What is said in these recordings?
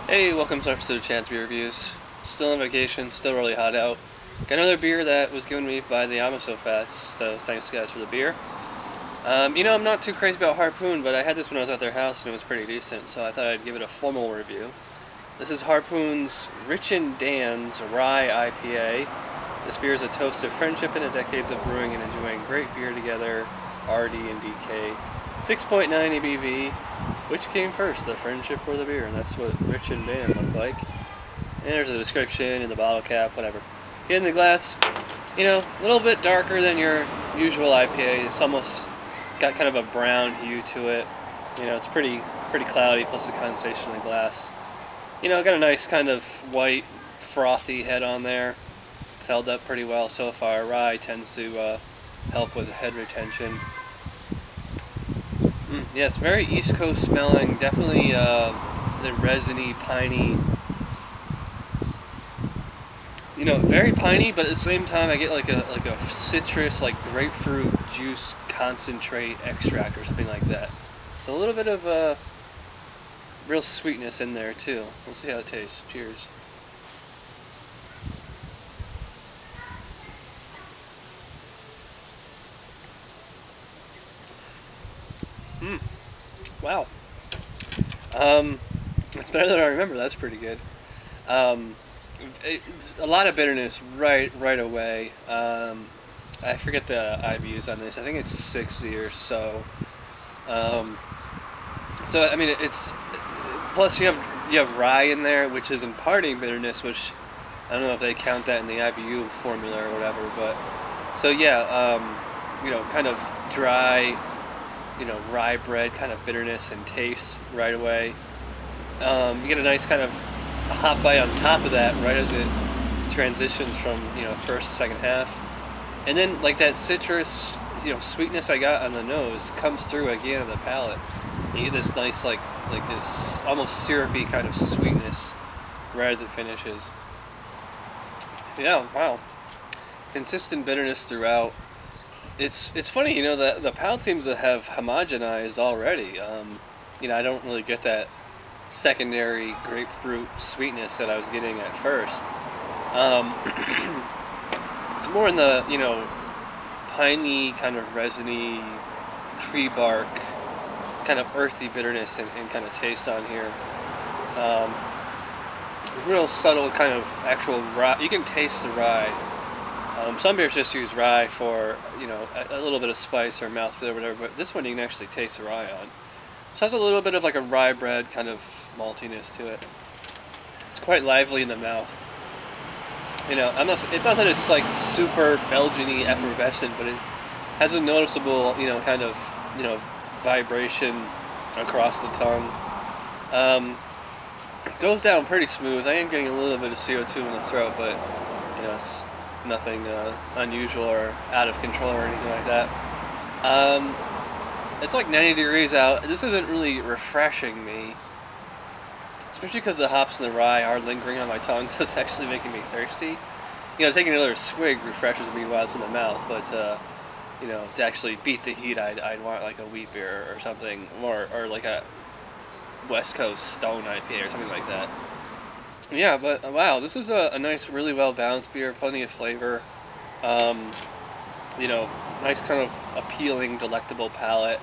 Hey, welcome to our episode of Chad's Beer Reviews. Still on vacation, still really hot out. Got another beer that was given me by the Untappd, so thanks guys for the beer. I'm not too crazy about Harpoon, but I had this when I was at their house and it was pretty decent, so I thought I'd give it a formal review. This is Harpoon's Rich and Dan's Rye IPA. This beer is a toast of friendship and decades of brewing and enjoying great beer together, RD and DK. 6.9 ABV. Which came first, the friendship or the beer? And that's what Rich and Dan look like. And there's a description in the bottle cap, whatever. Get in the glass, a little bit darker than your usual IPA. It's almost got kind of a brown hue to it. It's pretty cloudy, plus the condensation in the glass. Got a nice kind of white, frothy head on there. It's held up pretty well so far. Rye tends to help with head retention. Yeah, it's very East Coast smelling. Definitely the resiny, piney. Very piney, but at the same time I get like a citrus, like grapefruit juice concentrate extract or something like that. So a little bit of real sweetness in there too. We'll see how it tastes. Cheers. Wow. It's better than I remember. That's pretty good. A lot of bitterness right away. I forget the IBUs on this. I think it's 60 or so. So I mean, it's plus you have rye in there, which is imparting bitterness, which I don't know if they count that in the IBU formula or whatever. But so yeah, kind of dry. Rye bread kind of bitterness and taste right away. You get a nice kind of hop bite on top of that right as it transitions from first to second half, and then like that citrus sweetness I got on the nose comes through again on the palate. You get this nice like this almost syrupy kind of sweetness right as it finishes. Yeah, wow, consistent bitterness throughout. It's funny, that the palate seems to have homogenized already. I don't really get that secondary grapefruit sweetness that I was getting at first. It's more in the, piney, kind of resiny, tree bark, kind of earthy bitterness and kind of taste on here. Real subtle kind of actual rye. You can taste the rye. Some beers just use rye for, a little bit of spice or mouthfeel or whatever, but this one you can actually taste the rye on. So it has a little bit of like a rye bread kind of maltiness to it. It's quite lively in the mouth. It's not that it's like super Belgian-y effervescent, but it has a noticeable, kind of, vibration across the tongue. It goes down pretty smooth. I am getting a little bit of CO2 in the throat, but, it's nothing unusual or out of control or anything like that. It's like 90 degrees out. This isn't really refreshing me, especially because the hops and the rye are lingering on my tongue, so it's actually making me thirsty. Taking another swig refreshes me while it's in the mouth, but to actually beat the heat, I'd want like a wheat beer or something, or like a West Coast Stone IPA or something like that. Yeah, but wow, this is a nice, really well balanced beer, plenty of flavor. Nice kind of appealing, delectable palate.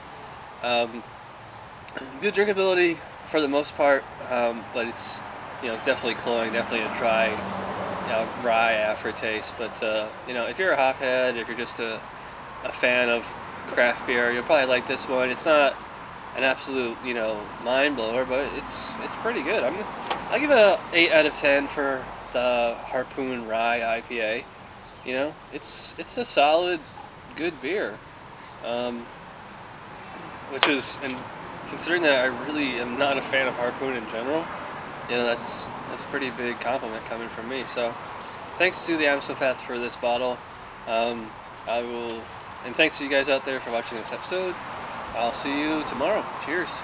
Good drinkability for the most part, but it's definitely cloying, definitely a dry, rye aftertaste. But if you're a hophead, if you're just a fan of craft beer, you'll probably like this one. It's not an absolute mind blower, but it's pretty good. I'll give it an 8 out of 10 for the Harpoon Rye IPA. It's a solid, good beer. Which is, and considering that I really am not a fan of Harpoon in general, that's a pretty big compliment coming from me. So, thanks to the Untappd for this bottle. And thanks to you guys out there for watching this episode. I'll see you tomorrow. Cheers.